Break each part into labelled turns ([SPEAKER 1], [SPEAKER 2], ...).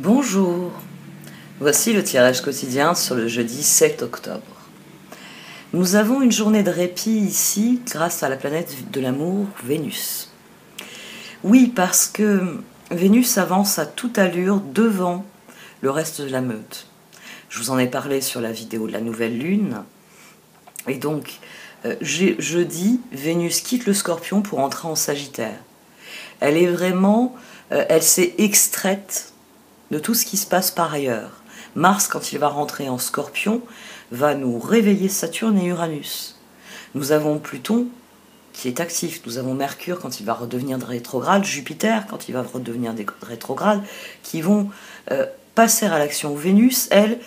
[SPEAKER 1] Bonjour, voici le tirage quotidien sur le jeudi 7 octobre. Nous avons une journée de répit ici grâce à la planète de l'amour, Vénus. Oui, parce que Vénus avance à toute allure devant le reste de la meute. Je vous en ai parlé sur la vidéo de la nouvelle lune. Et donc, jeudi, Vénus quitte le Scorpion pour entrer en Sagittaire. Elle est vraiment, elle s'est extraite de tout ce qui se passe par ailleurs. Mars, quand il va rentrer en Scorpion, va nous réveiller Saturne et Uranus. Nous avons Pluton qui est actif, nous avons Mercure quand il va redevenir rétrograde, Jupiter quand il va redevenir rétrograde, qui vont passer à l'action. Vénus, elle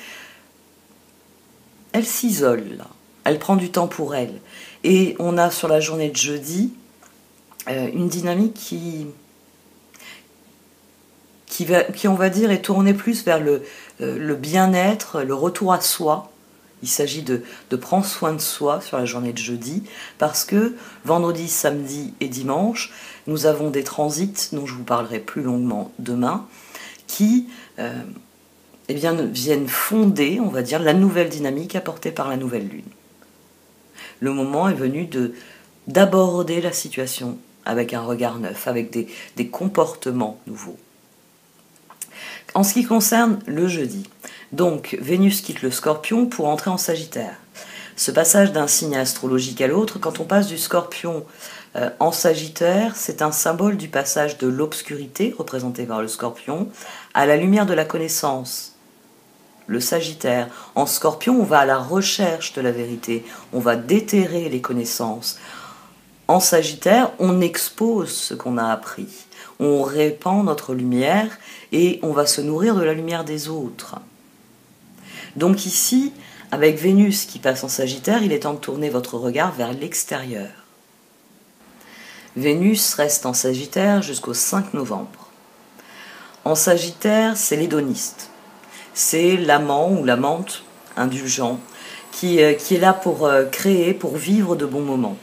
[SPEAKER 1] s'isole là, elle prend du temps pour elle. Et on a sur la journée de jeudi une dynamique qui, on va dire, est tournée plus vers le bien-être, le retour à soi. Il s'agit de prendre soin de soi sur la journée de jeudi, parce que vendredi, samedi et dimanche, nous avons des transits, dont je vous parlerai plus longuement demain, qui viennent fonder, on va dire, la nouvelle dynamique apportée par la nouvelle lune. Le moment est venu d'aborder la situation avec un regard neuf, avec des comportements nouveaux. En ce qui concerne le jeudi, donc Vénus quitte le Scorpion pour entrer en Sagittaire. Ce passage d'un signe astrologique à l'autre, quand on passe du Scorpion en Sagittaire, c'est un symbole du passage de l'obscurité, représentée par le Scorpion, à la lumière de la connaissance, le Sagittaire. En Scorpion, on va à la recherche de la vérité, on va déterrer les connaissances. En Sagittaire, on expose ce qu'on a appris, on répand notre lumière et on va se nourrir de la lumière des autres. Donc ici, avec Vénus qui passe en Sagittaire, il est temps de tourner votre regard vers l'extérieur. Vénus reste en Sagittaire jusqu'au 5 novembre. En Sagittaire, c'est l'hédoniste. C'est l'amant ou l'amante indulgent qui est là pour créer, pour vivre de bons moments.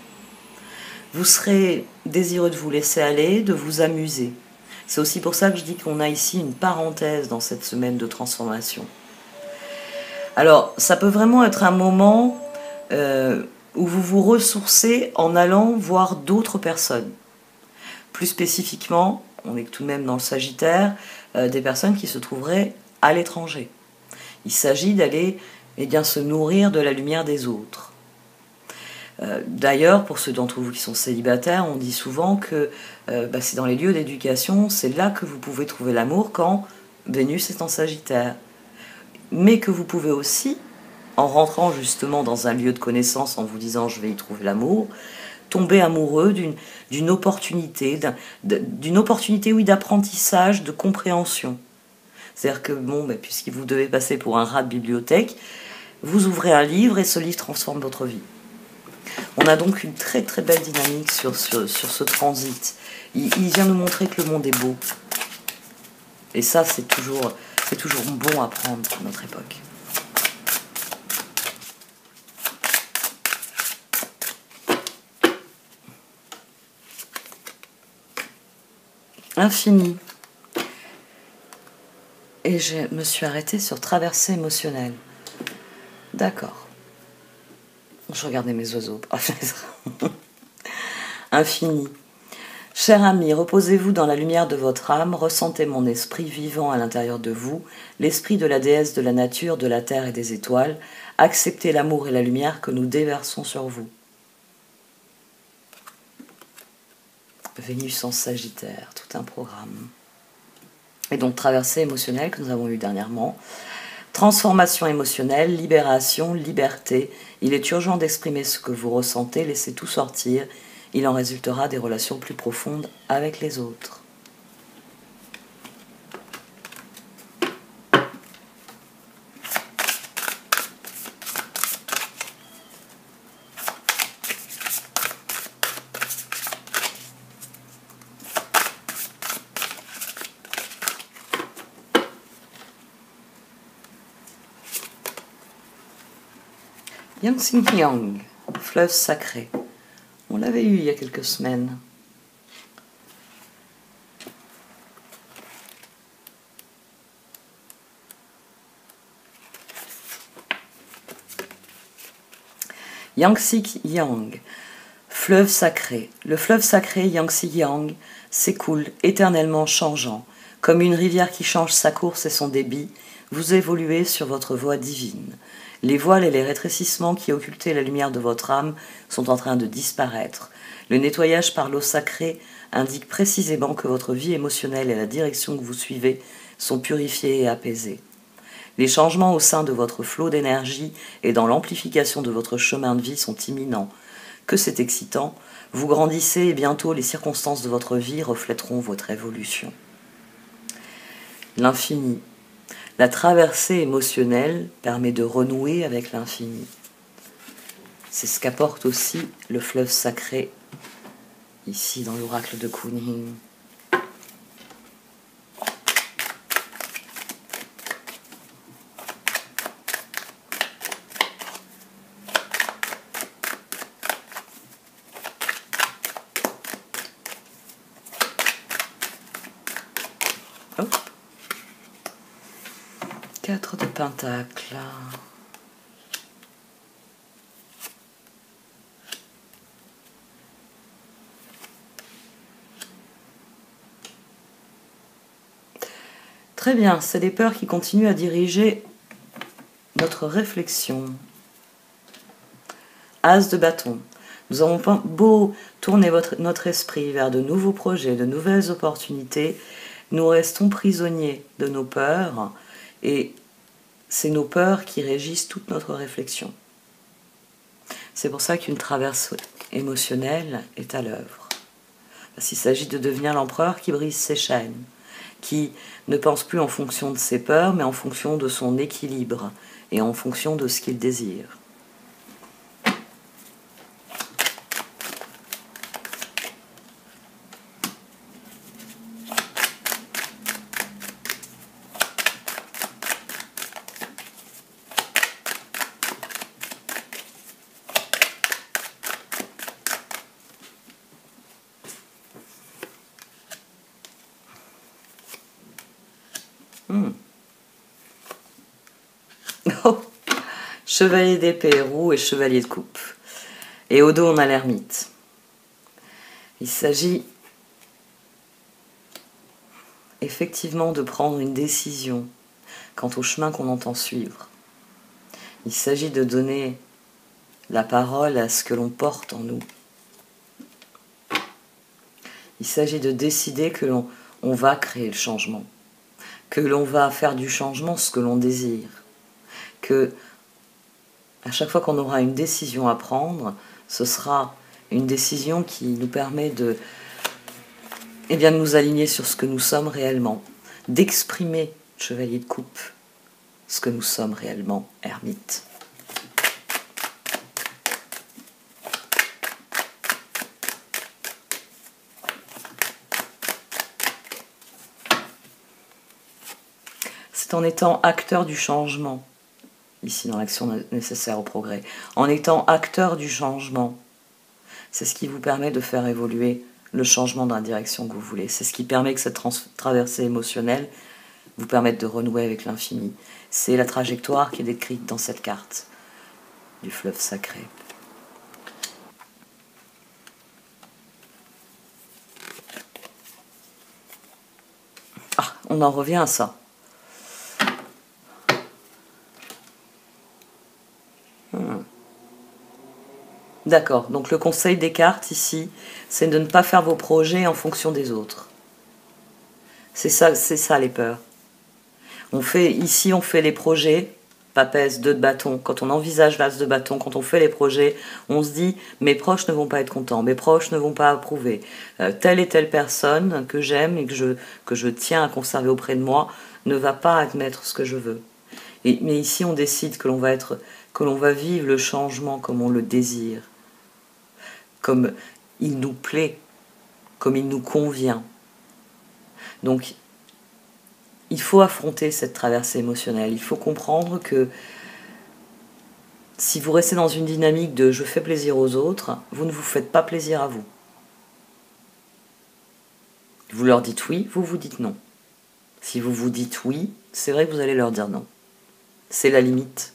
[SPEAKER 1] Vous serez désireux de vous laisser aller, de vous amuser. C'est aussi pour ça que je dis qu'on a ici une parenthèse dans cette semaine de transformation. Alors, ça peut vraiment être un moment où vous vous ressourcez en allant voir d'autres personnes. Plus spécifiquement, on est tout de même dans le Sagittaire, des personnes qui se trouveraient à l'étranger. Il s'agit d'aller se nourrir de la lumière des autres. D'ailleurs, pour ceux d'entre vous qui sont célibataires, on dit souvent que c'est dans les lieux d'éducation, c'est là que vous pouvez trouver l'amour quand Vénus est en Sagittaire. Mais que vous pouvez aussi, en rentrant justement dans un lieu de connaissance, en vous disant « je vais y trouver l'amour », tomber amoureux d'une opportunité, oui, d'apprentissage, de compréhension. C'est-à-dire que, puisque vous devez passer pour un rat de bibliothèque, vous ouvrez un livre et ce livre transforme votre vie. On a donc une très très belle dynamique sur ce transit. Il vient nous montrer que le monde est beau. Et ça, c'est toujours bon à prendre à notre époque. Infini. Et je me suis arrêtée sur traversée émotionnelle. D'accord. Je regardais mes oiseaux. Infini. Cher ami, reposez-vous dans la lumière de votre âme, ressentez mon esprit vivant à l'intérieur de vous, l'esprit de la déesse de la nature, de la terre et des étoiles. Acceptez l'amour et la lumière que nous déversons sur vous. Vénus en Sagittaire, tout un programme. Et donc traversée émotionnelle que nous avons eue dernièrement. Transformation émotionnelle, libération, liberté. Il est urgent d'exprimer ce que vous ressentez, laissez tout sortir. Il en résultera des relations plus profondes avec les autres. Yang, fleuve sacré. On l'avait eu il y a quelques semaines. Yangtze Yang, fleuve sacré. Le fleuve sacré Yangtze Yang s'écoule éternellement changeant. Comme une rivière qui change sa course et son débit, vous évoluez sur votre voie divine. Les voiles et les rétrécissements qui occultaient la lumière de votre âme sont en train de disparaître. Le nettoyage par l'eau sacrée indique précisément que votre vie émotionnelle et la direction que vous suivez sont purifiées et apaisées. Les changements au sein de votre flot d'énergie et dans l'amplification de votre chemin de vie sont imminents. Que c'est excitant, vous grandissez et bientôt les circonstances de votre vie reflèteront votre évolution. L'infini. La traversée émotionnelle permet de renouer avec l'infini. C'est ce qu'apporte aussi le fleuve sacré, ici dans l'oracle de Kuan-Yin. Hop. 4 de Pentacle. Très bien, c'est des peurs qui continuent à diriger notre réflexion. As de bâton. Nous avons beau tourner notre esprit vers de nouveaux projets, de nouvelles opportunités, nous restons prisonniers de nos peurs et c'est nos peurs qui régissent toute notre réflexion. C'est pour ça qu'une traverse émotionnelle est à l'œuvre. Parce qu'il s'agit de devenir l'empereur qui brise ses chaînes, qui ne pense plus en fonction de ses peurs, mais en fonction de son équilibre et en fonction de ce qu'il désire. Oh, chevalier d'épée roux et chevalier de coupe. Et au dos, on a l'ermite. Il s'agit effectivement de prendre une décision quant au chemin qu'on entend suivre. Il s'agit de donner la parole à ce que l'on porte en nous. Il s'agit de décider que l'on va créer le changement, que l'on va faire du changement ce que l'on désire, que à chaque fois qu'on aura une décision à prendre, ce sera une décision qui nous permet de nous aligner sur ce que nous sommes réellement, d'exprimer, chevalier de coupe, ce que nous sommes réellement, ermite. C'est en étant acteur du changement, ici dans l'action nécessaire au progrès, en étant acteur du changement, c'est ce qui vous permet de faire évoluer le changement dans la direction que vous voulez. C'est ce qui permet que cette traversée émotionnelle vous permette de renouer avec l'infini. C'est la trajectoire qui est décrite dans cette carte du fleuve sacré. Ah, on en revient à ça. D'accord, donc le conseil des cartes ici, c'est de ne pas faire vos projets en fonction des autres. C'est ça les peurs. On fait les projets, papesse, 2 de bâton. Quand on envisage l'as de bâton, quand on fait les projets, on se dit mes proches ne vont pas être contents, mes proches ne vont pas approuver. Telle et telle personne que j'aime et que je tiens à conserver auprès de moi ne va pas admettre ce que je veux. Mais ici, on décide que l'on va vivre le changement comme on le désire, comme il nous plaît, comme il nous convient. Donc, il faut affronter cette traversée émotionnelle. Il faut comprendre que si vous restez dans une dynamique de « je fais plaisir aux autres », vous ne vous faites pas plaisir à vous. Vous leur dites oui, vous vous dites non. Si vous vous dites oui, c'est vrai que vous allez leur dire non. C'est la limite.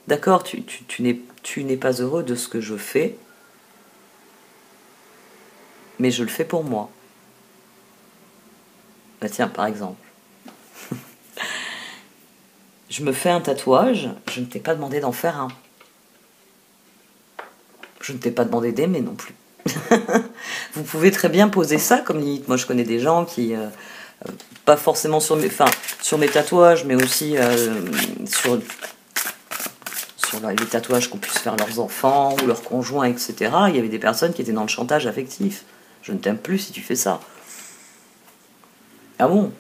[SPEAKER 1] D'accord, tu n'es pas heureux de ce que je fais, mais je le fais pour moi. Bah tiens, par exemple, je me fais un tatouage, je ne t'ai pas demandé d'en faire un. Je ne t'ai pas demandé d'aimer non plus. Vous pouvez très bien poser ça comme limite. Moi, je connais des gens qui, pas forcément sur mes tatouages, mais aussi sur les tatouages qu'on puisse faire leurs enfants ou leurs conjoints, etc. Il y avait des personnes qui étaient dans le chantage affectif. Je ne t'aime plus si tu fais ça. Ah bon?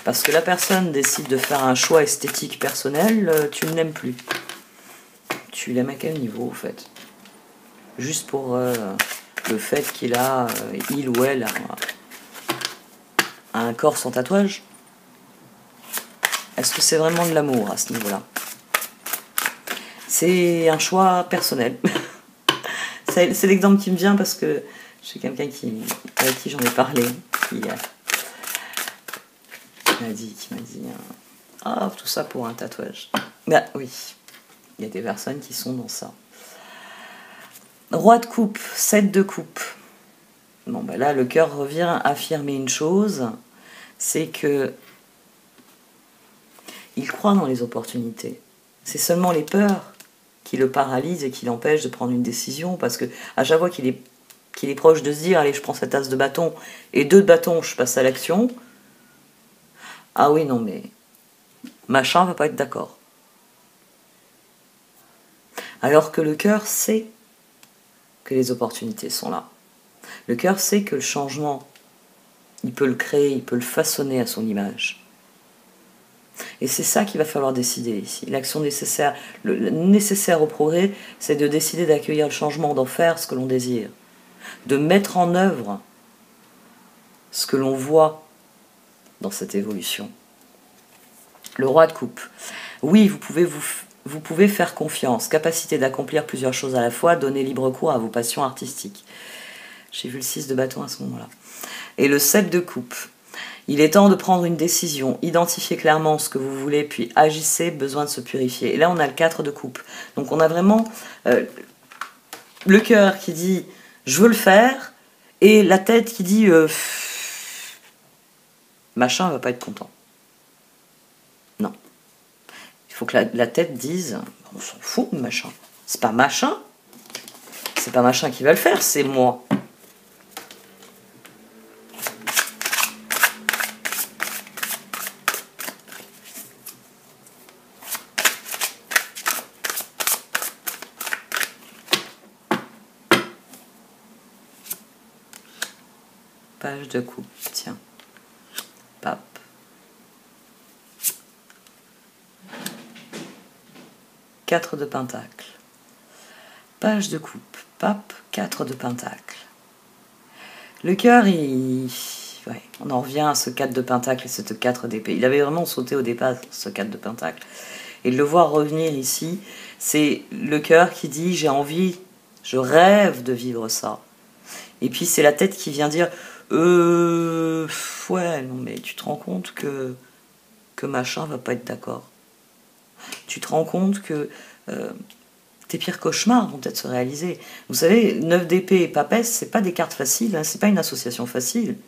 [SPEAKER 1] Parce que la personne décide de faire un choix esthétique personnel, tu ne l'aimes plus. Tu l'aimes à quel niveau, en fait? Juste pour le fait qu'il a, il ou elle, a un corps sans tatouage? Est-ce que c'est vraiment de l'amour à ce niveau-là? C'est un choix personnel. C'est l'exemple qui me vient parce que j'ai quelqu'un avec qui j'en ai parlé, qui m'a dit ah, tout ça pour un tatouage. Bah oui, il y a des personnes qui sont dans ça. Roi de coupe, 7 de coupe. Bon, bah là, le cœur revient affirmer une chose, c'est que il croit dans les opportunités. C'est seulement les peurs qui le paralysent et qui l'empêchent de prendre une décision, parce que à chaque fois qu'il est proche de se dire, allez, je prends cette as de bâton, et 2 de bâton, je passe à l'action. Ah oui, non, mais machin va pas être d'accord. Alors que le cœur sait que les opportunités sont là. Le cœur sait que le changement, il peut le créer, il peut le façonner à son image. Et c'est ça qu'il va falloir décider ici. L'action nécessaire, le nécessaire au progrès, c'est de décider d'accueillir le changement, d'en faire ce que l'on désire, de mettre en œuvre ce que l'on voit dans cette évolution. Le roi de coupe. Oui, vous pouvez faire confiance, capacité d'accomplir plusieurs choses à la fois, donner libre cours à vos passions artistiques. J'ai vu le 6 de bâton à ce moment-là. Et le 7 de coupe. Il est temps de prendre une décision, identifiez clairement ce que vous voulez, puis agissez, besoin de se purifier. Et là, on a le 4 de coupe. Donc on a vraiment le cœur qui dit « je veux le faire » et la tête qui dit « machin va pas être content ». Non. Il faut que la tête dise « on s'en fout de machin. C'est pas machin. C'est pas machin qui va le faire, c'est moi. » Page de coupe, tiens. Pape. Quatre de pentacle. Page de coupe. Pape, 4 de pentacle. Le cœur, ouais, on en revient à ce 4 de pentacle et ce 4 d'épée. Il avait vraiment sauté au départ, ce 4 de pentacle. Et de le voir revenir ici, c'est le cœur qui dit « j'ai envie, je rêve de vivre ça ». Et puis c'est la tête qui vient dire ouais, non mais tu te rends compte que machin va pas être d'accord. Tu te rends compte que tes pires cauchemars vont peut-être se réaliser. Vous savez, 9 d'épée et papesse, c'est pas des cartes faciles, hein, c'est pas une association facile.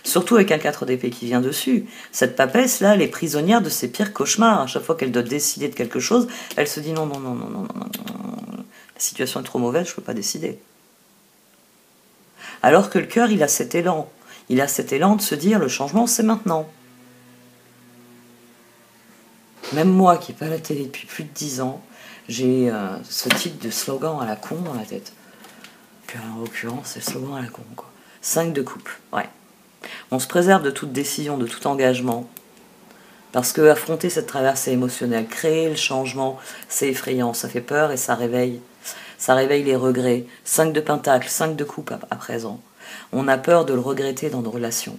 [SPEAKER 1] Surtout avec un 4 d'épée qui vient dessus. Cette papesse là, elle est prisonnière de ses pires cauchemars. À chaque fois qu'elle doit décider de quelque chose, elle se dit non, non, non, non, non, non, non. La situation est trop mauvaise, je peux pas décider. Alors que le cœur, il a cet élan. Il a cet élan de se dire, le changement, c'est maintenant. Même moi, qui n'ai pas la télé depuis plus de 10 ans, j'ai ce type de slogan à la con dans la tête. Puis en l'occurrence, c'est le slogan à la con, quoi. 5 de coupe, ouais. On se préserve de toute décision, de tout engagement. Parce que affronter cette traversée émotionnelle, créer le changement, c'est effrayant, ça fait peur et ça réveille. Ça réveille les regrets. 5 de pentacle, 5 de coupe à présent. On a peur de le regretter dans nos relations.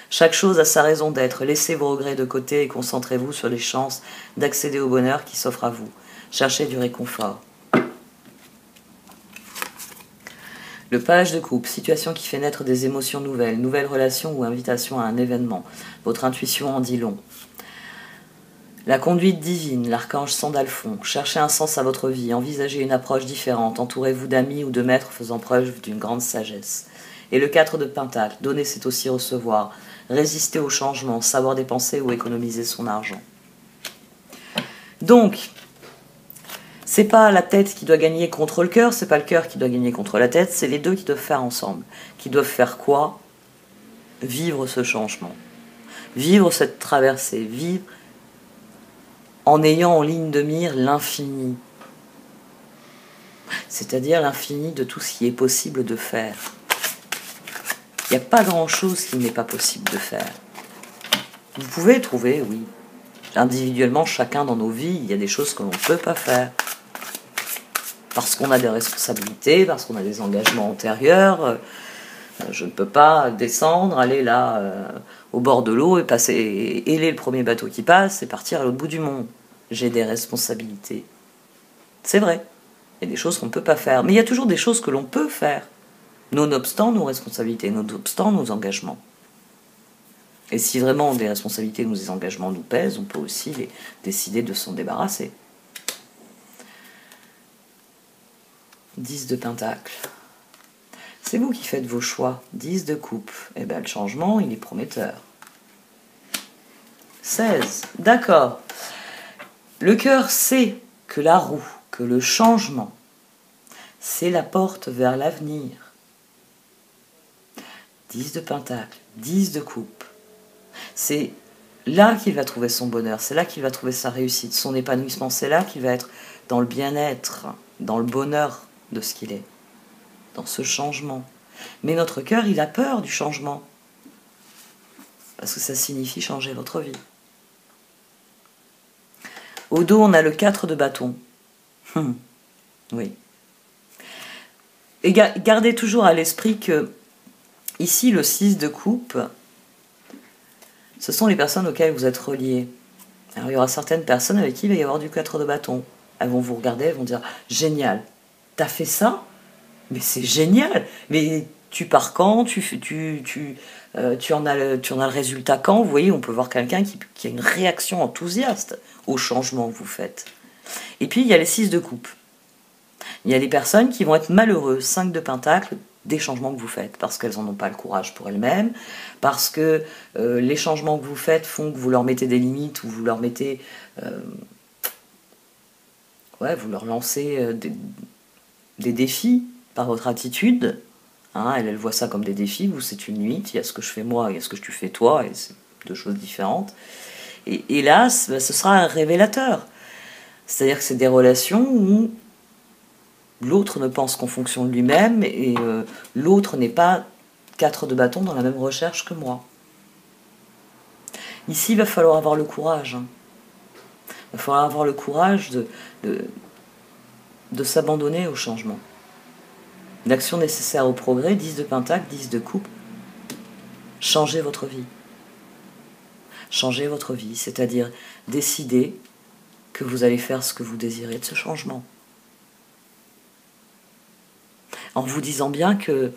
[SPEAKER 1] Chaque chose a sa raison d'être. Laissez vos regrets de côté et concentrez-vous sur les chances d'accéder au bonheur qui s'offre à vous. Cherchez du réconfort. Le page de coupe, situation qui fait naître des émotions nouvelles, nouvelles relations ou invitation à un événement. Votre intuition en dit long. La conduite divine, l'archange Sandalphon. Cherchez un sens à votre vie, envisagez une approche différente, entourez-vous d'amis ou de maîtres faisant preuve d'une grande sagesse. Et le 4 de Pentacle, donner c'est aussi recevoir, résister au changement, savoir dépenser ou économiser son argent. Donc, c'est pas la tête qui doit gagner contre le cœur, c'est pas le cœur qui doit gagner contre la tête, c'est les deux qui doivent faire ensemble. Qui doivent faire quoi? Vivre ce changement. Vivre cette traversée, vivre en ayant en ligne de mire l'infini. C'est-à-dire l'infini de tout ce qui est possible de faire. Il n'y a pas grand-chose qui n'est pas possible de faire. Vous pouvez trouver, oui. Individuellement, chacun dans nos vies, il y a des choses que l'on ne peut pas faire. Parce qu'on a des responsabilités, parce qu'on a des engagements antérieurs. Je ne peux pas descendre, aller là, au bord de l'eau, et héler le premier bateau qui passe et partir à l'autre bout du monde. J'ai des responsabilités. C'est vrai. Il y a des choses qu'on ne peut pas faire. Mais il y a toujours des choses que l'on peut faire. Nonobstant nos responsabilités, nonobstant nos engagements. Et si vraiment des responsabilités ou des engagements nous pèsent, on peut aussi décider de s'en débarrasser. 10 de Pentacle. C'est vous qui faites vos choix. 10 de coupe. Eh bien, le changement, il est prometteur. 16. D'accord. Le cœur sait que la roue, que le changement, c'est la porte vers l'avenir. 10 de Pentacle. 10 de coupe. C'est là qu'il va trouver son bonheur. C'est là qu'il va trouver sa réussite, son épanouissement. C'est là qu'il va être dans le bien-être, dans le bonheur de ce qu'il est. Dans ce changement. Mais notre cœur, il a peur du changement. Parce que ça signifie changer votre vie. Au dos, on a le 4 de bâton. Oui. Et gardez toujours à l'esprit que, ici, le 6 de coupe, ce sont les personnes auxquelles vous êtes reliés. Alors, il y aura certaines personnes avec qui il va y avoir du 4 de bâton. Elles vont vous regarder, elles vont dire « Génial, t'as fait ça ? Mais c'est génial. Mais tu pars quand? Tu en as le résultat quand ?» Vous voyez, on peut voir quelqu'un qui a une réaction enthousiaste au changement que vous faites. Et puis, il y a les 6 de coupe. Il y a des personnes qui vont être malheureuses, 5 de Pentacle, des changements que vous faites, parce qu'elles n'en ont pas le courage pour elles-mêmes, parce que les changements que vous faites font que vous leur mettez des limites, ou vous leur mettez... vous leur lancez des défis par votre attitude. Hein, elle voit ça comme des défis, vous c'est une limite, il y a ce que je fais moi, il y a ce que tu fais toi, et c'est deux choses différentes. Et là, ce sera un révélateur. C'est-à-dire que c'est des relations où l'autre ne pense qu'en fonction de lui-même, et l'autre n'est pas 4 de bâton dans la même recherche que moi. Ici, il va falloir avoir le courage. Hein. Il va falloir avoir le courage de s'abandonner au changement. L'action nécessaire au progrès, 10 de Pentacle, 10 de coupe. Changez votre vie. Changez votre vie, c'est-à-dire décider que vous allez faire ce que vous désirez de ce changement. En vous disant bien que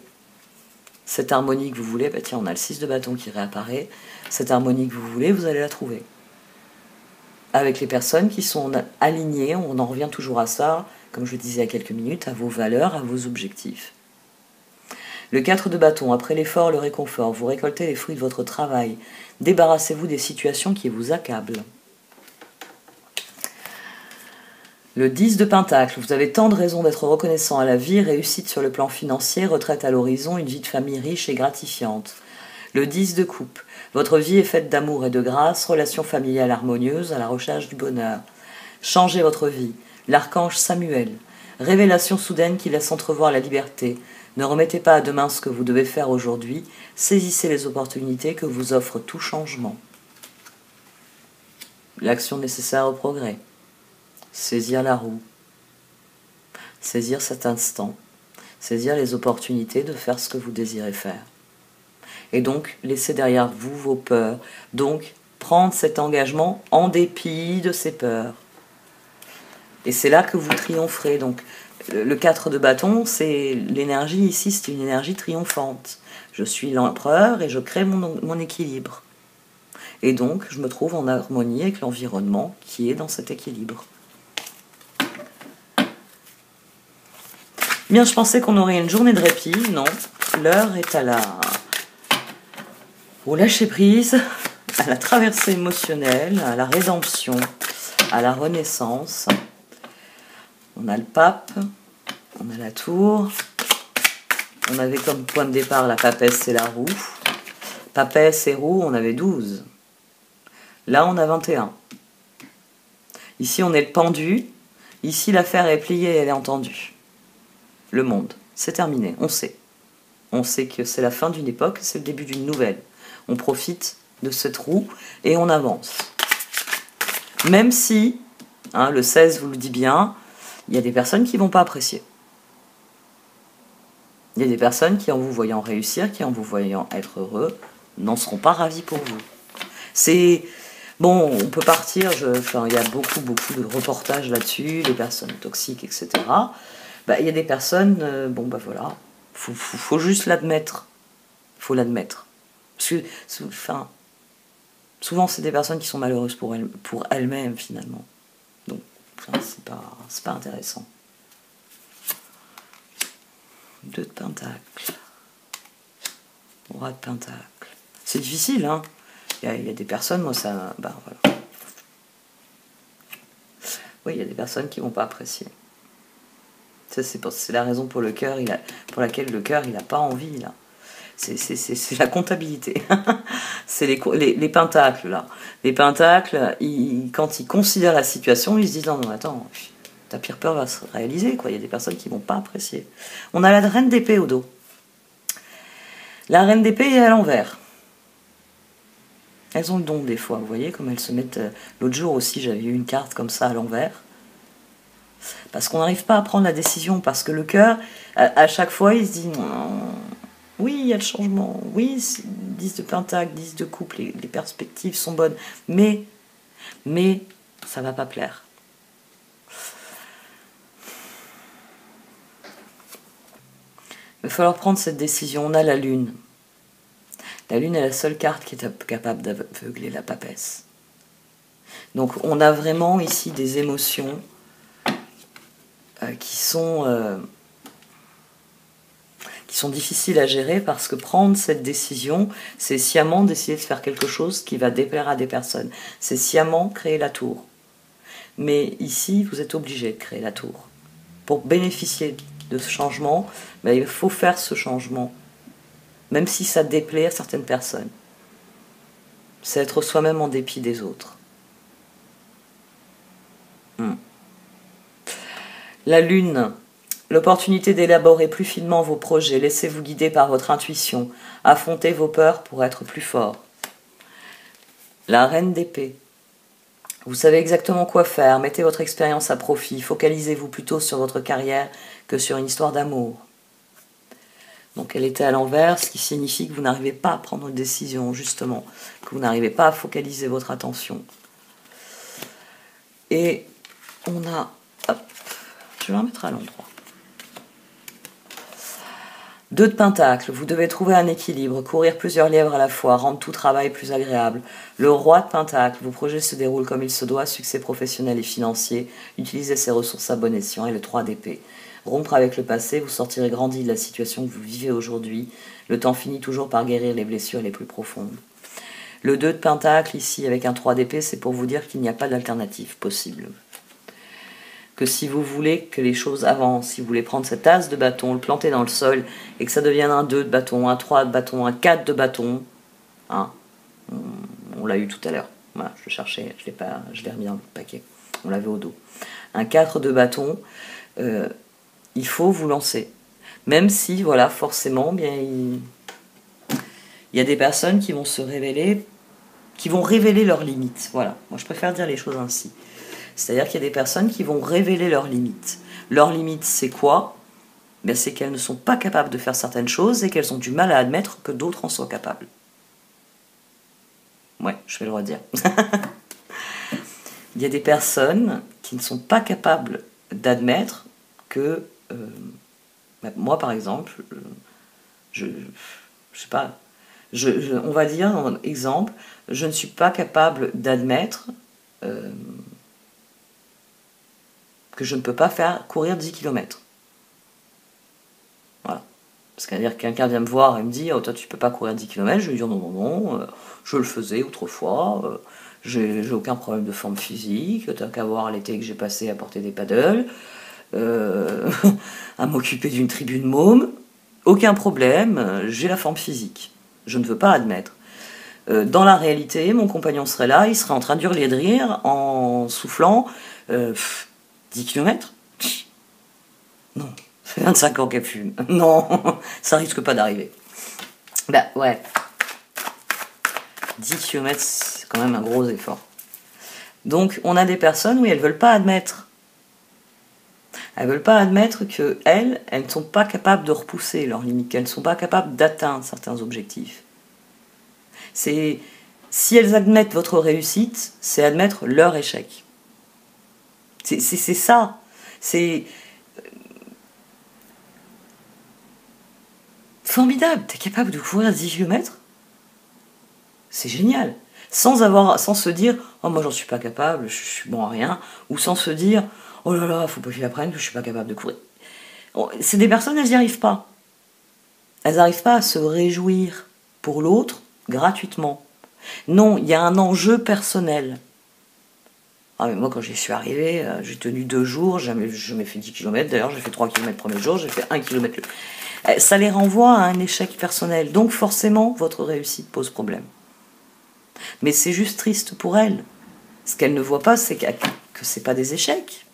[SPEAKER 1] cette harmonie que vous voulez, tiens, on a le 6 de bâton qui réapparaît, cette harmonie que vous voulez, vous allez la trouver. Avec les personnes qui sont alignées, on en revient toujours à ça, comme je le disais il y a quelques minutes, à vos valeurs, à vos objectifs. Le 4 de bâton, après l'effort, le réconfort, vous récoltez les fruits de votre travail. Débarrassez-vous des situations qui vous accablent. Le 10 de Pentacle, vous avez tant de raisons d'être reconnaissant à la vie, réussite sur le plan financier, retraite à l'horizon, une vie de famille riche et gratifiante. Le 10 de coupe, votre vie est faite d'amour et de grâce, relation familiale harmonieuse, à la recherche du bonheur. Changez votre vie. L'archange Samuel, révélation soudaine qui laisse entrevoir la liberté. Ne remettez pas à demain ce que vous devez faire aujourd'hui, saisissez les opportunités que vous offre tout changement. L'action nécessaire au progrès. Saisir la roue. Saisir cet instant. Saisir les opportunités de faire ce que vous désirez faire. Et donc, laissez derrière vous vos peurs. Donc, prendre cet engagement en dépit de ces peurs. Et c'est là que vous triompherez. Donc, le 4 de bâton, c'est l'énergie ici, c'est une énergie triomphante. Je suis l'empereur et je crée mon équilibre. Et donc, je me trouve en harmonie avec l'environnement qui est dans cet équilibre. Bien, je pensais qu'on aurait une journée de répit. Non, l'heure est au lâcher-prise, à la traversée émotionnelle, à la rédemption, à la renaissance. On a le pape, on a la tour. On avait comme point de départ la papesse et la roue. Papesse et roue, on avait 12. Là, on a 21. Ici, on est le pendu. Ici, l'affaire est pliée et elle est entendue. Le monde, c'est terminé, on sait. On sait que c'est la fin d'une époque, c'est le début d'une nouvelle. On profite de cette roue et on avance. Même si, le 16 vous le dit bien, il y a des personnes qui ne vont pas apprécier. Il y a des personnes qui, en vous voyant réussir, qui en vous voyant être heureux, n'en seront pas ravis pour vous. C'est... Bon, on peut partir, il y a beaucoup de reportages là-dessus, les personnes toxiques, etc. Il y a des personnes, voilà, faut juste l'admettre. Faut l'admettre. Parce que, souvent, c'est des personnes qui sont malheureuses pour elles-mêmes, finalement. Donc, c'est pas intéressant. 2 de pentacle. Roi de pentacle. C'est difficile, hein. Il y a des personnes, moi, ça... voilà. Oui, il y a des personnes qui ne vont pas apprécier. C'est la raison pour laquelle le cœur, il n'a pas envie, là. C'est la comptabilité. C'est les pentacles, là. Les pentacles, quand ils considèrent la situation, ils se disent, non, attends, ta pire peur va se réaliser, quoi. Il y a des personnes qui ne vont pas apprécier. On a la reine d'épée au dos. La reine d'épée est à l'envers. Elles ont le don des fois, vous voyez, comme elles se mettent... L'autre jour aussi, j'avais eu une carte comme ça à l'envers. Parce qu'on n'arrive pas à prendre la décision, parce que le cœur, à chaque fois, il se dit... Oui, il y a le changement. Oui, 10 de pentacle, 10 de couple, les perspectives sont bonnes. Mais ça ne va pas plaire. Il va falloir prendre cette décision. On a la lune. La lune est la seule carte qui est capable d'aveugler la papesse. Donc on a vraiment ici des émotions qui sont difficiles à gérer, parce que prendre cette décision, c'est sciemment d'essayer de faire quelque chose qui va déplaire à des personnes. C'est sciemment créer la tour. Mais ici, vous êtes obligé de créer la tour. Pour bénéficier de ce changement, il faut faire ce changement. Même si ça déplaît à certaines personnes. C'est être soi-même en dépit des autres. La lune, l'opportunité d'élaborer plus finement vos projets. Laissez-vous guider par votre intuition. Affrontez vos peurs pour être plus fort. La reine d'épée. Vous savez exactement quoi faire. Mettez votre expérience à profit. Focalisez-vous plutôt sur votre carrière que sur une histoire d'amour. Donc elle était à l'envers, ce qui signifie que vous n'arrivez pas à prendre une décision, justement, que vous n'arrivez pas à focaliser votre attention. Et on a... Hop, je vais la remettre à l'endroit. 2 de pentacle, vous devez trouver un équilibre, courir plusieurs lièvres à la fois, rendre tout travail plus agréable. Le roi de pentacle, vos projets se déroulent comme il se doit, succès professionnel et financier, utilisez ses ressources à bon escient. Et le 3 d'épée. Rompre avec le passé, vous sortirez grandi de la situation que vous vivez aujourd'hui. Le temps finit toujours par guérir les blessures les plus profondes. Le 2 de pentacle, ici, avec un 3 d'épée, c'est pour vous dire qu'il n'y a pas d'alternative possible. Que si vous voulez que les choses avancent, si vous voulez prendre cette as de bâton, le planter dans le sol, et que ça devienne un 2 de bâton, un 3 de bâton, un 4 de bâton, on l'a eu tout à l'heure. Voilà, je le cherchais, je l'ai remis dans le paquet. On l'avait au dos. Un 4 de bâton... il faut vous lancer. Même si, voilà, forcément, il y a des personnes qui vont se révéler, qui vont révéler leurs limites. Voilà, moi je préfère dire les choses ainsi. C'est-à-dire qu'il y a des personnes qui vont révéler leurs limites. Leurs limites, c'est quoi ? C'est qu'elles ne sont pas capables de faire certaines choses et qu'elles ont du mal à admettre que d'autres en soient capables. Ouais, je vais le redire. Il y a des personnes qui ne sont pas capables d'admettre que moi, par exemple, je sais pas, On va dire, exemple, je ne suis pas capable d'admettre que je ne peux pas courir 10 km. Voilà. C'est-à-dire que quelqu'un vient me voir et me dit « Oh, toi, tu peux pas courir 10 km », je vais lui dire « Non, non, non, je le faisais autrefois, j'ai aucun problème de forme physique, t'as qu'à voir l'été que j'ai passé à porter des paddles, à m'occuper d'une tribune môme, aucun problème, j'ai la forme physique. Je ne veux pas admettre. » Dans la réalité, mon compagnon serait là, il serait en train d'hurler de rire en soufflant 10 km. Non, ça fait 25 ans qu'elle fume. Non, ça risque pas d'arriver. Bah ouais. 10 km, c'est quand même un gros effort. Donc, on a des personnes où elles ne veulent pas admettre. Elles ne veulent pas admettre qu'elles ne sont pas capables de repousser leurs limites, qu'elles ne sont pas capables d'atteindre certains objectifs. Si elles admettent votre réussite, c'est admettre leur échec. C'est ça. C'est formidable. T'es capable de courir 10 km? C'est génial. Sans se dire « Oh, moi, j'en suis pas capable, je suis bon à rien », ou sans se dire « Oh là là, faut pas que je l'apprenne, que je suis pas capable de courir ». C'est des personnes, elles n'y arrivent pas. Elles n'arrivent pas à se réjouir pour l'autre gratuitement. Non, il y a un enjeu personnel. Ah, mais moi, quand j'y suis arrivée, j'ai tenu 2 jours, je m'ai fait 10 km, d'ailleurs, j'ai fait 3 km le premier jour, j'ai fait 1 km. Ça les renvoie à un échec personnel. Donc, forcément, votre réussite pose problème. Mais c'est juste triste pour elles. Ce qu'elles ne voient pas, c'est que ce n'est pas des échecs.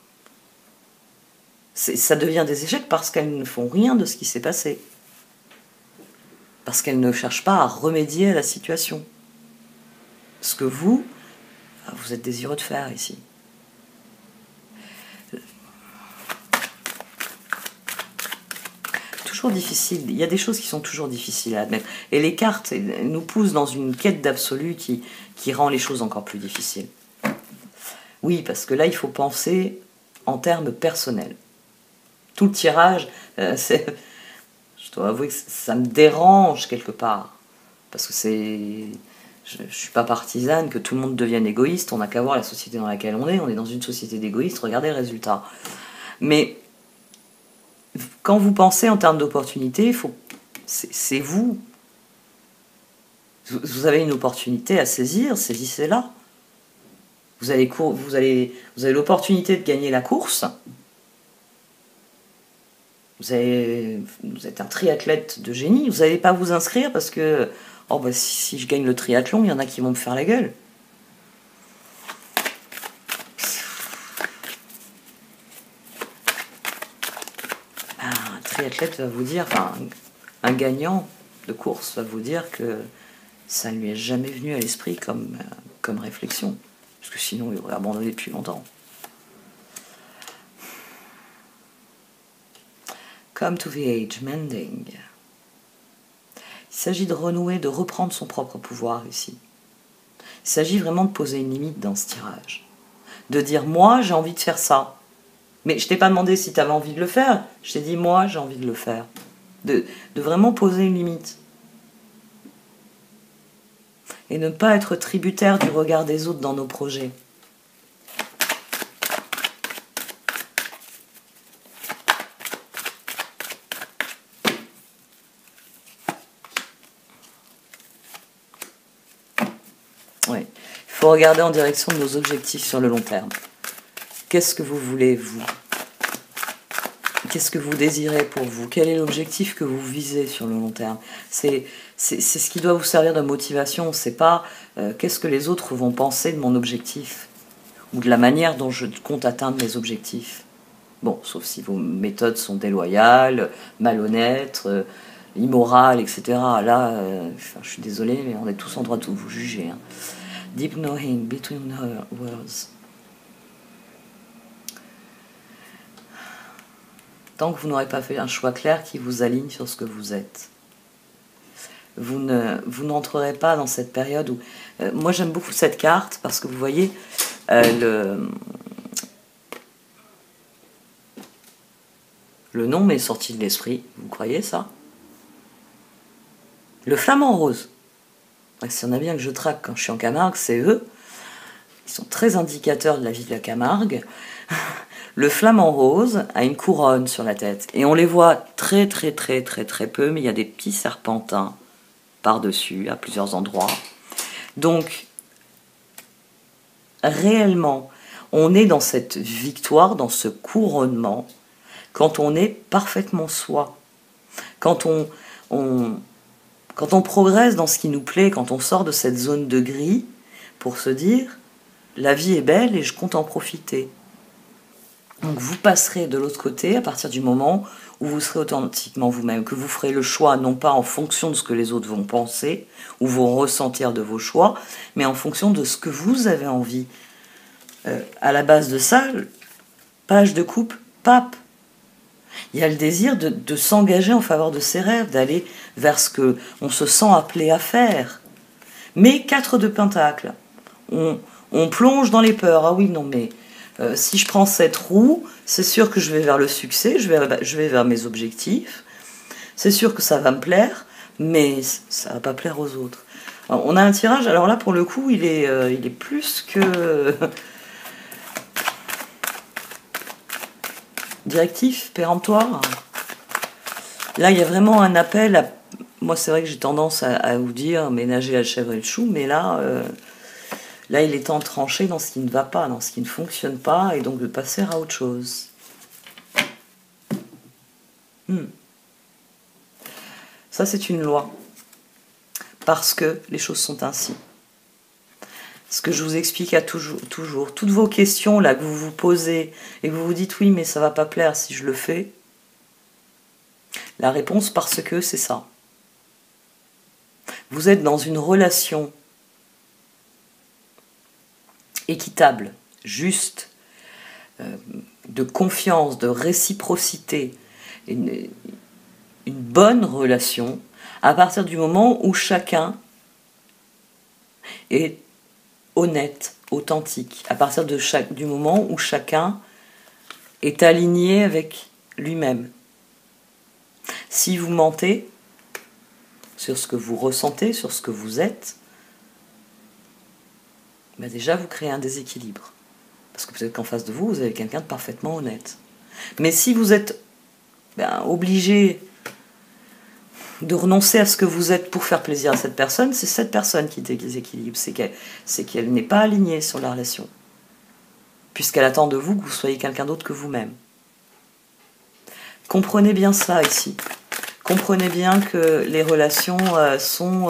[SPEAKER 1] Ça devient des échecs parce qu'elles ne font rien de ce qui s'est passé. Parce qu'elles ne cherchent pas à remédier à la situation. Ce que vous êtes désireux de faire ici. Toujours difficile. Il y a des choses qui sont toujours difficiles à admettre. Et les cartes nous poussent dans une quête d'absolu qui rend les choses encore plus difficiles. Oui, parce que là, il faut penser en termes personnels. Tout le tirage, je dois avouer que ça me dérange quelque part. Parce que je ne suis pas partisane que tout le monde devienne égoïste. On n'a qu'à voir la société dans laquelle on est. On est dans une société d'égoïstes. Regardez le résultat. Mais quand vous pensez en termes d'opportunité, c'est vous. Vous avez une opportunité à saisir, saisissez-la. Vous avez l'opportunité de gagner la course. Vous êtes un triathlète de génie. Vous n'allez pas vous inscrire parce que si je gagne le triathlon, il y en a qui vont me faire la gueule. Un triathlète va vous dire, un gagnant de course va vous dire que ça ne lui est jamais venu à l'esprit comme réflexion. Parce que sinon, il aurait abandonné depuis longtemps. Come to the age mending. Il s'agit de renouer, de reprendre son propre pouvoir ici. Il s'agit vraiment de poser une limite dans ce tirage. De dire, moi, j'ai envie de faire ça. Mais je t'ai pas demandé si tu avais envie de le faire. Je t'ai dit, moi, j'ai envie de le faire. De vraiment poser une limite. Et ne pas être tributaire du regard des autres dans nos projets. Oui. Il faut regarder en direction de nos objectifs sur le long terme. Qu'est-ce que vous voulez, vous? Qu'est-ce que vous désirez pour vous? Quel est l'objectif que vous visez sur le long terme? C'est ce qui doit vous servir de motivation. C'est pas qu'est-ce que les autres vont penser de mon objectif ou de la manière dont je compte atteindre mes objectifs. Bon, sauf si vos méthodes sont déloyales, malhonnêtes, immorales, etc. Là, je suis désolée, mais on est tous en droit de vous juger. Hein. Deep knowing between her words. Tant que vous n'aurez pas fait un choix clair qui vous aligne sur ce que vous êtes. Vous n'entrerez pas dans cette période où... moi, j'aime beaucoup cette carte parce que vous voyez, le nom m'est sorti de l'esprit. Vous croyez ça? Le flamant rose. S'il y en a bien que je traque quand je suis en Camargue, c'est eux. Ils sont très indicateurs de la vie de la Camargue. Le flamant rose a une couronne sur la tête. Et on les voit très peu, mais il y a des petits serpentins par-dessus, à plusieurs endroits. Donc, réellement, on est dans cette victoire, dans ce couronnement, quand on est parfaitement soi. Quand on progresse dans ce qui nous plaît, quand on sort de cette zone de gris, pour se dire, la vie est belle et je compte en profiter. Donc vous passerez de l'autre côté à partir du moment où vous serez authentiquement vous-même, que vous ferez le choix non pas en fonction de ce que les autres vont penser ou vont ressentir de vos choix, mais en fonction de ce que vous avez envie. À la base de ça, page de coupe, pape. Il y a le désir de s'engager en faveur de ses rêves, d'aller vers ce que on se sent appelé à faire. Mais 4 de pentacle. On plonge dans les peurs. Ah oui, non, mais si je prends cette roue, c'est sûr que je vais vers le succès, je vais vers mes objectifs. C'est sûr que ça va me plaire, mais ça va pas plaire aux autres. Alors, on a un tirage, alors là, pour le coup, il est plus que... directif, péremptoire. Là, il y a vraiment un appel à... Moi, c'est vrai que j'ai tendance à vous dire ménager la chèvre et le chou, mais là, là, il est temps de trancher dans ce qui ne va pas, dans ce qui ne fonctionne pas, et donc de passer à autre chose. Ça, c'est une loi. Parce que les choses sont ainsi. Ce que je vous explique à toujours, toutes vos questions là que vous vous posez et que vous vous dites oui mais ça va pas plaire si je le fais, la réponse parce que c'est ça. Vous êtes dans une relation équitable, juste, de confiance, de réciprocité, une bonne relation à partir du moment où chacun est honnête, authentique, à partir du moment où chacun est aligné avec lui-même. Si vous mentez sur ce que vous ressentez, sur ce que vous êtes, ben déjà vous créez un déséquilibre. Parce que peut-être qu'en face de vous, vous avez quelqu'un de parfaitement honnête. Mais si vous êtes obligé de renoncer à ce que vous êtes pour faire plaisir à cette personne, c'est cette personne qui déséquilibre, c'est qu'elle n'est pas alignée sur la relation, puisqu'elle attend de vous que vous soyez quelqu'un d'autre que vous-même. Comprenez bien ça ici. Comprenez bien que les relations sont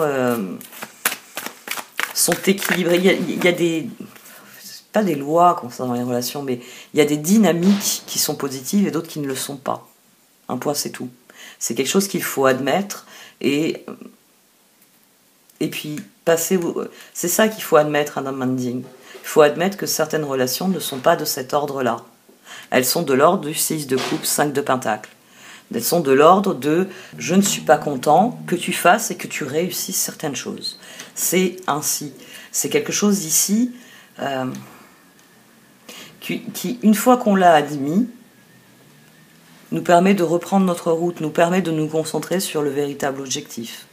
[SPEAKER 1] équilibrées. Il y a des... pas des lois concernant les relations, mais il y a des dynamiques qui sont positives et d'autres qui ne le sont pas. Un point, c'est tout. C'est quelque chose qu'il faut admettre et puis passer... C'est ça qu'il faut admettre à un mending. Il faut admettre que certaines relations ne sont pas de cet ordre-là. Elles sont de l'ordre du 6 de coupe, 5 de pentacle. Elles sont de l'ordre de « je ne suis pas content que tu fasses et que tu réussisses certaines choses ». C'est ainsi. C'est quelque chose ici qui, une fois qu'on l'a admis, nous permet de reprendre notre route, nous permet de nous concentrer sur le véritable objectif.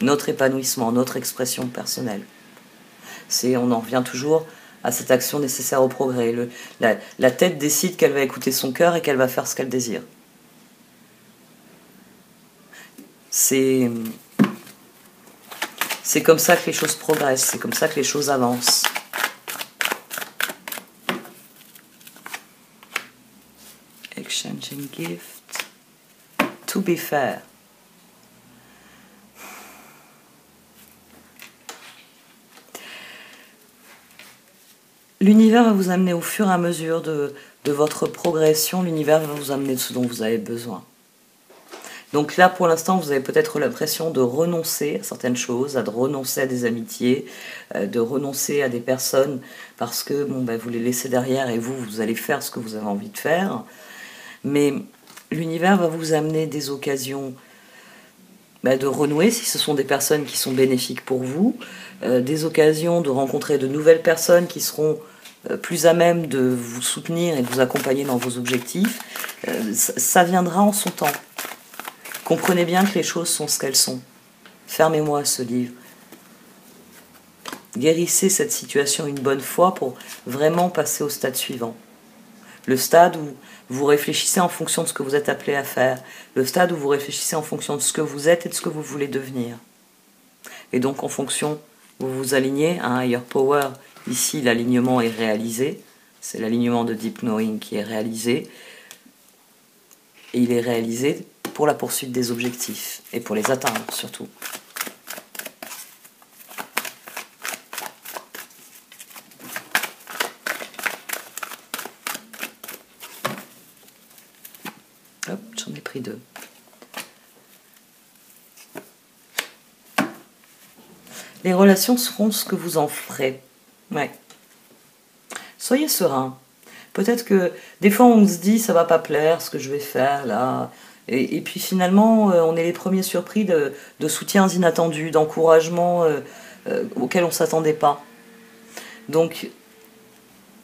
[SPEAKER 1] Notre épanouissement, notre expression personnelle. On en revient toujours à cette action nécessaire au progrès. La tête décide qu'elle va écouter son cœur et qu'elle va faire ce qu'elle désire. C'est comme ça que les choses progressent, c'est comme ça que les choses avancent. Exchanging gift. To be fair. L'univers va vous amener au fur et à mesure de votre progression, l'univers va vous amener de ce dont vous avez besoin. Donc là, pour l'instant, vous avez peut-être l'impression de renoncer à certaines choses, de renoncer à des amitiés, de renoncer à des personnes parce que vous les laissez derrière et vous allez faire ce que vous avez envie de faire. Mais l'univers va vous amener des occasions de renouer si ce sont des personnes qui sont bénéfiques pour vous, des occasions de rencontrer de nouvelles personnes qui seront plus à même de vous soutenir et de vous accompagner dans vos objectifs. Ça viendra en son temps. Comprenez bien que les choses sont ce qu'elles sont. Fermez-moi ce livre. Guérissez cette situation une bonne fois pour vraiment passer au stade suivant. Le stade où vous réfléchissez en fonction de ce que vous êtes appelé à faire. Le stade où vous réfléchissez en fonction de ce que vous êtes et de ce que vous voulez devenir. Et donc en fonction, vous vous alignez à un higher power. Ici, l'alignement est réalisé. C'est l'alignement de Deep Knowing qui est réalisé. Et il est réalisé pour la poursuite des objectifs. Et pour les atteindre surtout. Hop, j'en ai pris 2. Les relations seront ce que vous en ferez. Ouais. Soyez serein. Peut-être que des fois on se dit ça va pas plaire ce que je vais faire là. Et puis finalement on est les premiers surpris de soutiens inattendus, d'encouragements auxquels on ne s'attendait pas. Donc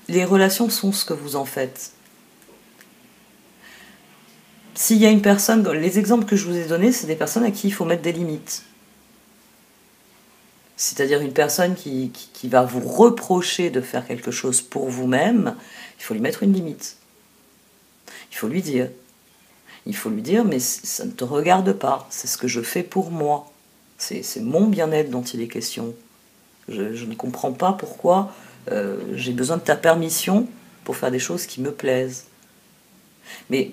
[SPEAKER 1] les relations sont ce que vous en faites. S'il y a une personne, les exemples que je vous ai donnés, c'est des personnes à qui il faut mettre des limites. C'est-à-dire une personne qui va vous reprocher de faire quelque chose pour vous-même, il faut lui mettre une limite. Il faut lui dire. Il faut lui dire, mais ça ne te regarde pas, c'est ce que je fais pour moi. C'est mon bien-être dont il est question. Je ne comprends pas pourquoi j'ai besoin de ta permission pour faire des choses qui me plaisent. Mais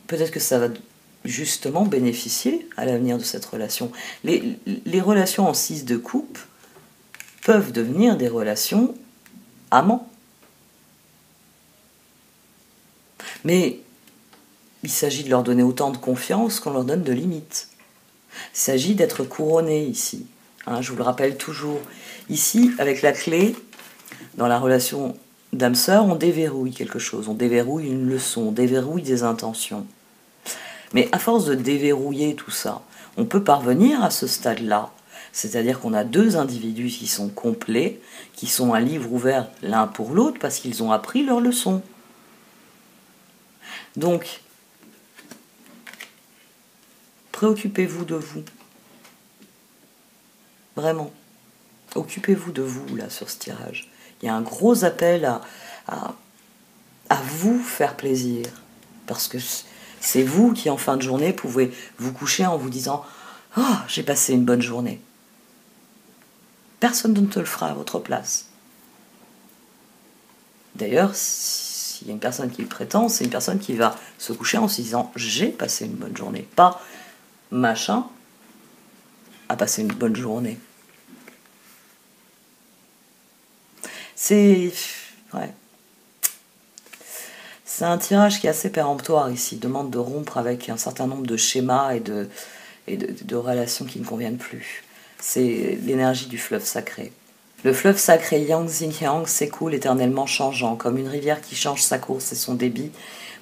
[SPEAKER 1] peut-être que ça va justement bénéficier à l'avenir de cette relation. Les relations en 6 de coupe peuvent devenir des relations amants. Mais il s'agit de leur donner autant de confiance qu'on leur donne de limites. Il s'agit d'être couronné ici. Je vous le rappelle toujours. Ici, avec la clé, dans la relation d'âme-sœur, on déverrouille quelque chose. On déverrouille une leçon, on déverrouille des intentions. Mais à force de déverrouiller tout ça, on peut parvenir à ce stade-là. C'est-à-dire qu'on a 2 individus qui sont complets, qui sont un livre ouvert l'un pour l'autre parce qu'ils ont appris leur leçon. Donc, préoccupez-vous de vous. Vraiment. Occupez-vous de vous, là, sur ce tirage. Il y a un gros appel à vous faire plaisir. Parce que c'est vous qui, en fin de journée, pouvez vous coucher en vous disant « Oh, j'ai passé une bonne journée ». Personne ne te le fera à votre place. D'ailleurs, s'il y a une personne qui le prétend, c'est une personne qui va se coucher en se disant « J'ai passé une bonne journée ». Pas « machin a passé une bonne journée ». C'est... Ouais. C'est un tirage qui est assez péremptoire ici. Il demande de rompre avec un certain nombre de schémas et de relations qui ne conviennent plus. C'est l'énergie du fleuve sacré. Le fleuve sacré Yang Xinjiang s'écoule éternellement changeant, comme une rivière qui change sa course et son débit.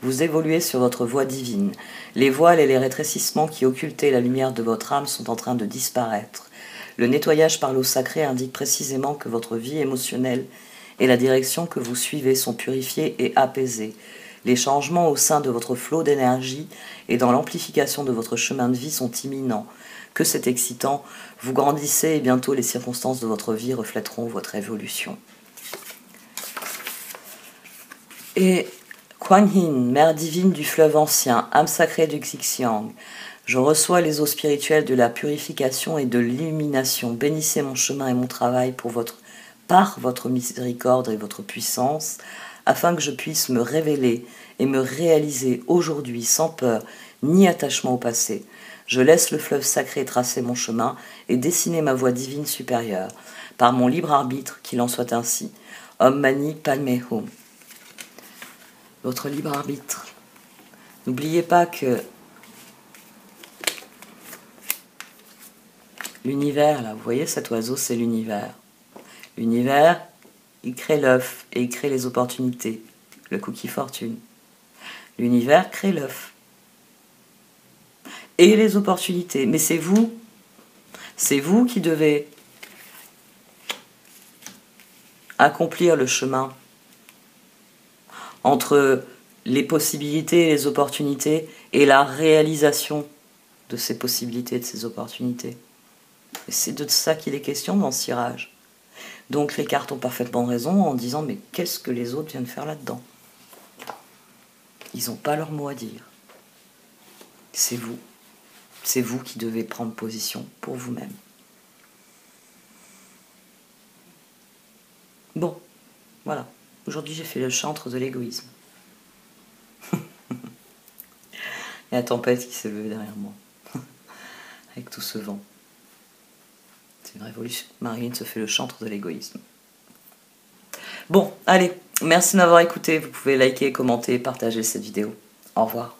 [SPEAKER 1] Vous évoluez sur votre voie divine. Les voiles et les rétrécissements qui occultaient la lumière de votre âme sont en train de disparaître. Le nettoyage par l'eau sacrée indique précisément que votre vie émotionnelle et la direction que vous suivez sont purifiées et apaisées. Les changements au sein de votre flot d'énergie et dans l'amplification de votre chemin de vie sont imminents. Que c'est excitant, vous grandissez et bientôt les circonstances de votre vie reflèteront votre évolution. Et Kuan Yin, mère divine du fleuve ancien, âme sacrée du Xixiang, je reçois les eaux spirituelles de la purification et de l'illumination. Bénissez mon chemin et mon travail par votre miséricorde et votre puissance, afin que je puisse me révéler et me réaliser aujourd'hui sans peur ni attachement au passé. Je laisse le fleuve sacré tracer mon chemin et dessiner ma voie divine supérieure. Par mon libre arbitre, qu'il en soit ainsi. Om Mani Padme Hum. Votre libre arbitre. N'oubliez pas que l'univers, là, vous voyez cet oiseau, c'est l'univers. L'univers, il crée l'œuf et il crée les opportunités. Le cookie fortune. L'univers crée l'œuf. Et les opportunités. Mais c'est vous qui devez accomplir le chemin entre les possibilités et les opportunités et la réalisation de ces possibilités et de ces opportunités. Et c'est de ça qu'il est question dans ce tirage. Donc les cartes ont parfaitement raison en disant mais qu'est-ce que les autres viennent faire là-dedans? Ils n'ont pas leur mot à dire. C'est vous. C'est vous qui devez prendre position pour vous-même. Bon, voilà. Aujourd'hui j'ai fait le chantre de l'égoïsme. Et la tempête qui se veut derrière moi. Avec tout ce vent. C'est une révolution. Marilyn se fait le chantre de l'égoïsme. Bon, allez, merci de m'avoir écouté. Vous pouvez liker, commenter, partager cette vidéo. Au revoir.